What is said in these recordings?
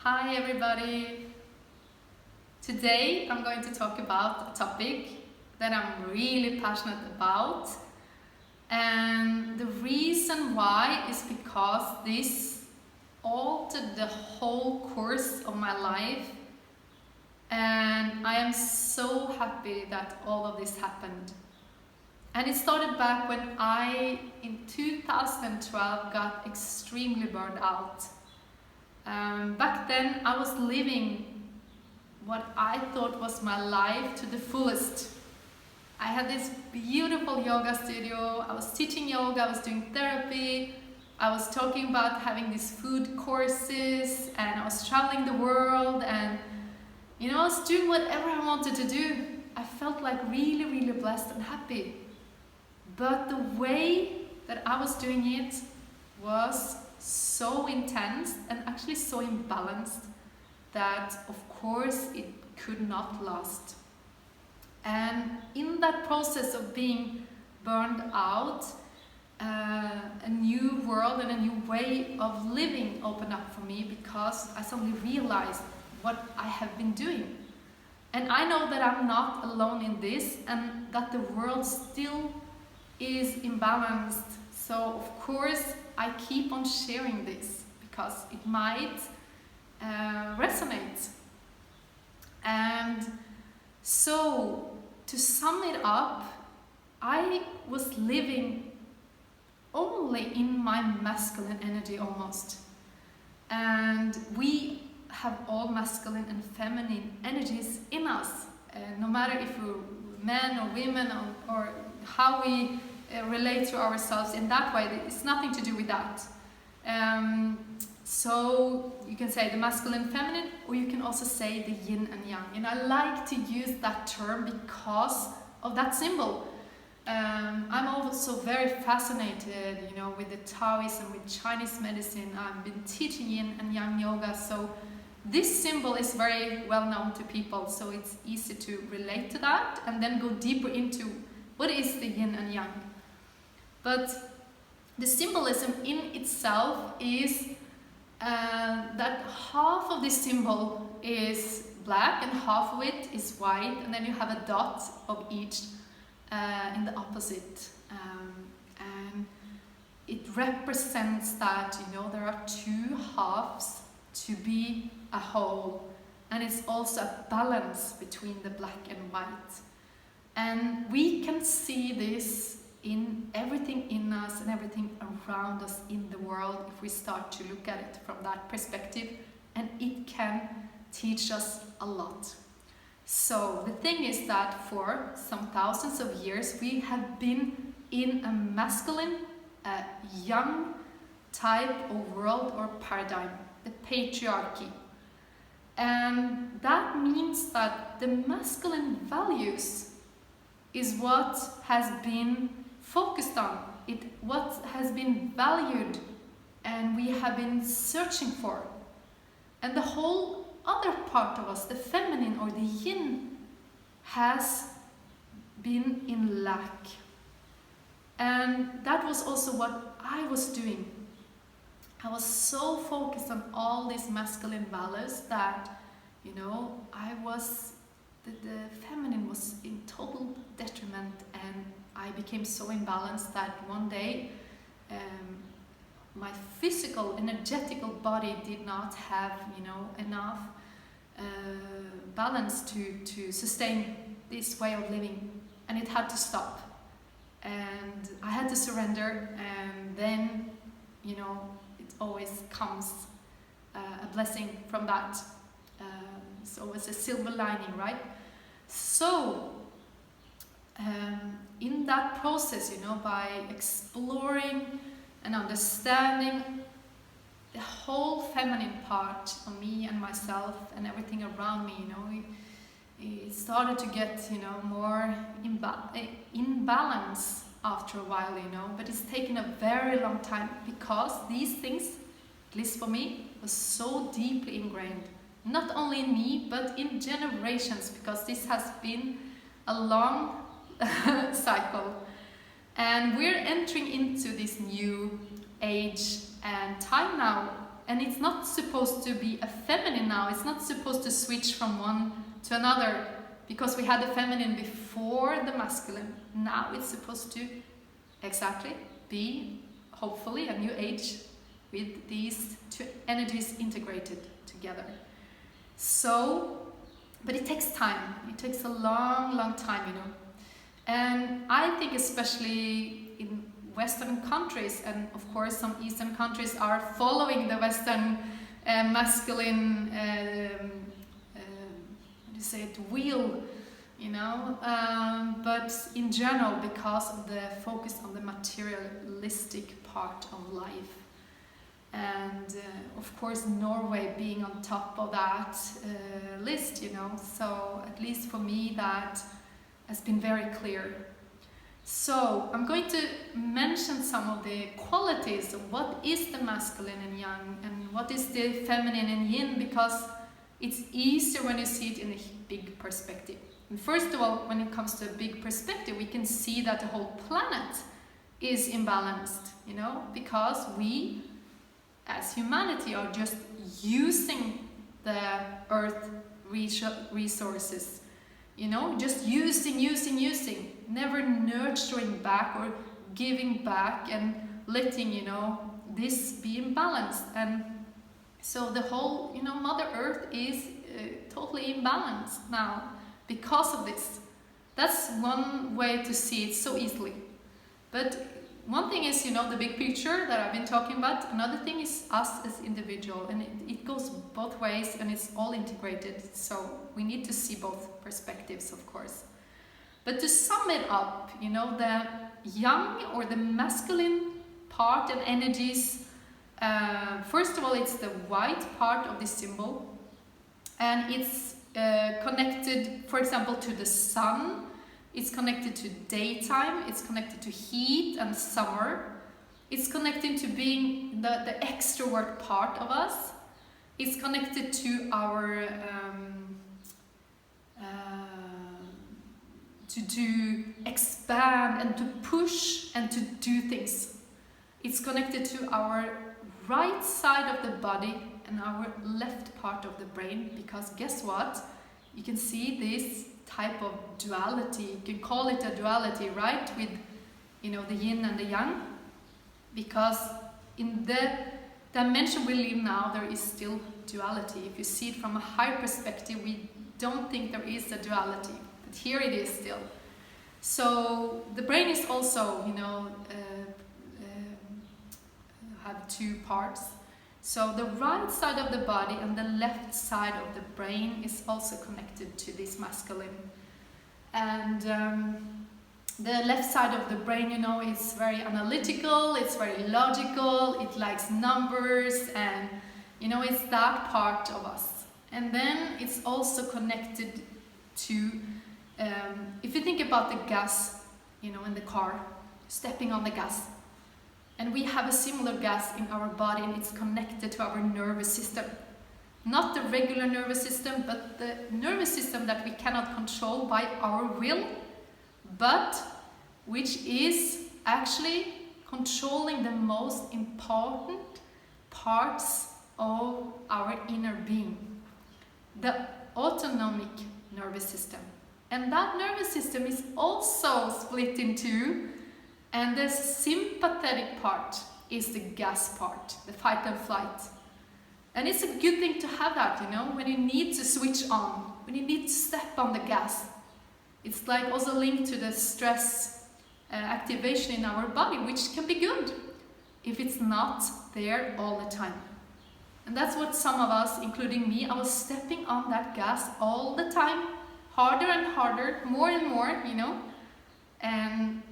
Hi everybody! Today I'm going to talk about a topic that I'm really passionate about, and the reason why is because this altered the whole course of my life, and I am so happy that all of this happened. And it started back when I, in 2012, got extremely burned out. Back then I was living what I thought was my life to the fullest. I had this beautiful yoga studio, I was teaching yoga, I was doing therapy, I was talking about having these food courses, and I was traveling the world, and I was doing whatever I wanted to do. I felt like really blessed and happy. But the way that I was doing it was so intense and actually so imbalanced that of course it could not last. And in that process of being burned out, a new world and a new way of living opened up for me, because I suddenly realized what I have been doing. And I know that I'm not alone in this, and that the world still is imbalanced. So of course I keep on sharing this because it might resonate. And so, to sum it up, I was living only in my masculine energy almost. And we have all masculine and feminine energies in us, no matter if we're men or women, or how we relate to ourselves in that way. It's nothing to do with that. So you can say the masculine, feminine, or you can also say the yin and yang. And I like to use that term because of that symbol. I'm also very fascinated, with the Taoism, with Chinese medicine. I've been teaching yin and yang yoga, so this symbol is very well known to people, so it's easy to relate to that and then go deeper into what is the yin and yang. But the symbolism in itself is that half of this symbol is black and half of it is white, and then you have a dot of each in the opposite. And it represents that, there are two halves to be a whole, and it's also a balance between the black and white. And we can see this in everything in us and everything around us in the world if we start to look at it from that perspective, and it can teach us a lot. So the thing is that for some thousands of years we have been in a masculine, young type of world or paradigm, the patriarchy. And that means that the masculine values is what has been focused on, what has been valued, and we have been searching for. And the whole other part of us, the feminine or the yin, has been in lack. And that was also what I was doing. I was so focused on all these masculine values that, the feminine was in total detriment, and I became so imbalanced that one day my physical, energetical body did not have, enough balance to sustain this way of living, and it had to stop. And I had to surrender, and then, it always comes a blessing from that. So it's a silver lining, right? So in that process, by exploring and understanding the whole feminine part of me and myself and everything around me, it started to get, more imbalance after a while, but it's taken a very long time, because these things, at least for me, was so deeply ingrained, not only in me, but in generations, because this has been a long cycle. And we're entering into this new age time now. And it's not supposed to be a feminine now. It's not supposed to switch from one to another, because we had the feminine before the masculine. Now it's supposed to exactly be, hopefully, a new age with these two energies integrated together. So, but it takes time. It takes a long time, you know. And I think especially in Western countries, and of course some Eastern countries are following the Western masculine, wheel, you know, but in general, because of the focus on the materialistic part of life. And of course Norway being on top of that list, you know, so at least for me that has been very clear. So I'm going to mention some of the qualities of what is the masculine and yang and what is the feminine and yin, because it's easier when you see it in a big perspective. And first of all, when it comes to a big perspective, we can see that the whole planet is imbalanced, you know, because we as humanity are just using the earth resources, you know, just using, never nurturing back or giving back and letting, you know, this be imbalanced. And so the whole, you know, Mother Earth is totally imbalanced now because of this. That's one way to see it so easily. But one thing is, you know, the big picture that I've been talking about. Another thing is us as individual, and it goes both ways and it's all integrated. So we need to see both perspectives, of course. But to sum it up, you know, the yang or the masculine part and energies, first of all, it's the white part of this symbol, and it's connected, for example, to the sun. It's connected to daytime, it's connected to heat and summer. It's connected to being the extrovert part of us. It's connected to our to expand and to push and to do things. It's connected to our right side of the body and our left part of the brain, because guess what? You can see this type of duality. You can call it a duality, right? With, you know, the yin and the yang, because in the dimension we live now, there is still duality. If you see it from a higher perspective, we don't think there is a duality, but here it is still. So the brain is also, you know, have two parts. So the right side of the body and the left side of the brain is also connected to this masculine. And the left side of the brain, you know, is very analytical, it's very logical, it likes numbers, and, you know, it's that part of us. And then it's also connected to, if you think about the gas, you know, in the car, stepping on the gas. And we have a similar gas in our body, and it's connected to our nervous system. Not the regular nervous system, but the nervous system that we cannot control by our will, but which is actually controlling the most important parts of our inner being. The autonomic nervous system. And that nervous system is also split in two. And the sympathetic part is the gas part, the fight and flight. And it's a good thing to have that, you know, when you need to switch on, when you need to step on the gas. It's like also linked to the stress activation in our body, which can be good if it's not there all the time. And that's what some of us, including me, I was stepping on that gas all the time, harder and harder, more and more, you know, and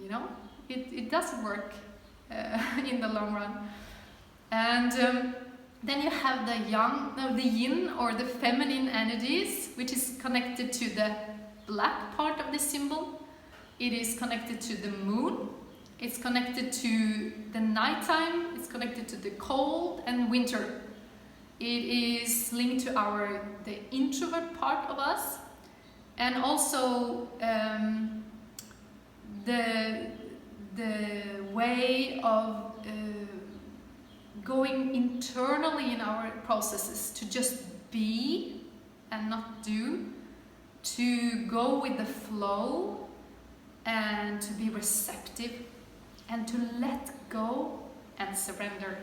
you know, it doesn't work in the long run. And then you have the yin or the feminine energies, which is connected to the black part of the symbol. It is connected to the moon. It's connected to the nighttime. It's connected to the cold and winter. It is linked to the introvert part of us, and also the way of going internally in our processes to just be and not do, to go with the flow and to be receptive and to let go and surrender.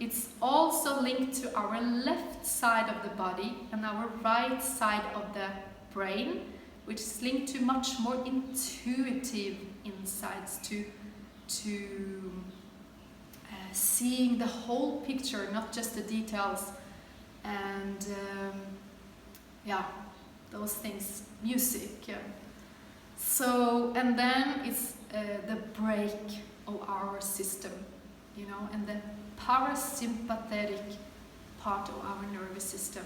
It's also linked to our left side of the body and our right side of the brain, which is linked to much more intuitive insights, to seeing the whole picture, not just the details. And yeah, those things, music. So, and then it's the break of our system, you know, and the parasympathetic part of our nervous system.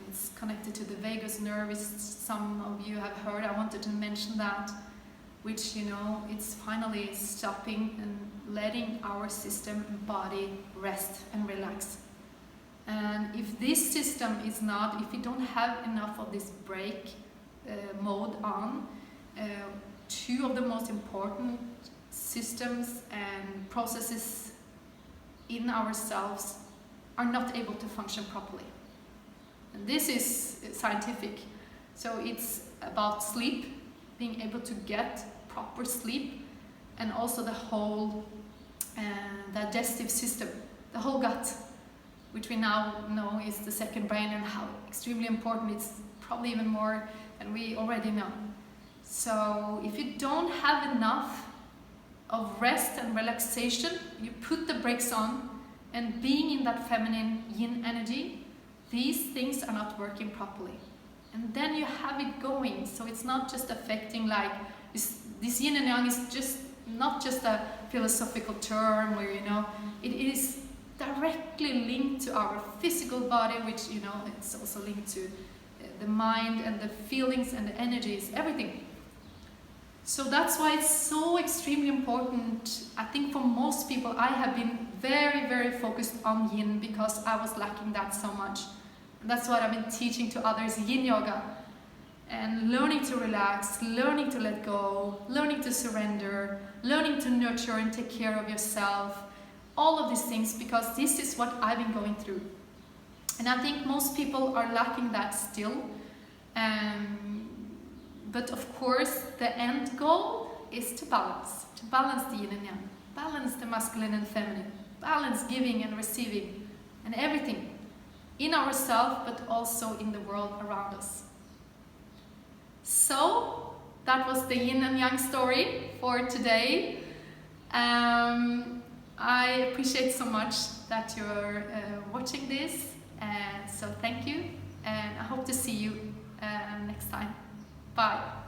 It's connected to the vagus nerve. Some of you have heard. I wanted to mention that, which, you know, it's finally stopping and letting our system and body rest and relax. And if this system is not, if we don't have enough of this break mode on, two of the most important systems and processes in ourselves are not able to function properly. And this is scientific. So it's about sleep, being able to get proper sleep, and also the whole digestive system, the whole gut, which we now know is the second brain, and how extremely important it's, probably even more than we already know. So if you don't have enough of rest and relaxation, you put the brakes on, and being in that feminine yin energy, these things are not working properly. And then you have it going, so it's not just affecting, like, this yin and yang is just not just a philosophical term where, you know, it is directly linked to our physical body, which, you know, it's also linked to the mind and the feelings and the energies, everything. So that's why it's so extremely important. I think for most people, I have been very, very focused on yin because I was lacking that so much. And that's what I've been teaching to others, yin yoga. And learning to relax, learning to let go, learning to surrender, learning to nurture and take care of yourself. All of these things, because this is what I've been going through. And I think most people are lacking that still. But of course, the end goal is to balance the yin and yang, balance the masculine and feminine, balance giving and receiving, and everything in ourselves, but also in the world around us. So that was the yin and yang story for today. I appreciate so much that you're watching this, so thank you, and I hope to see you next time. Bye.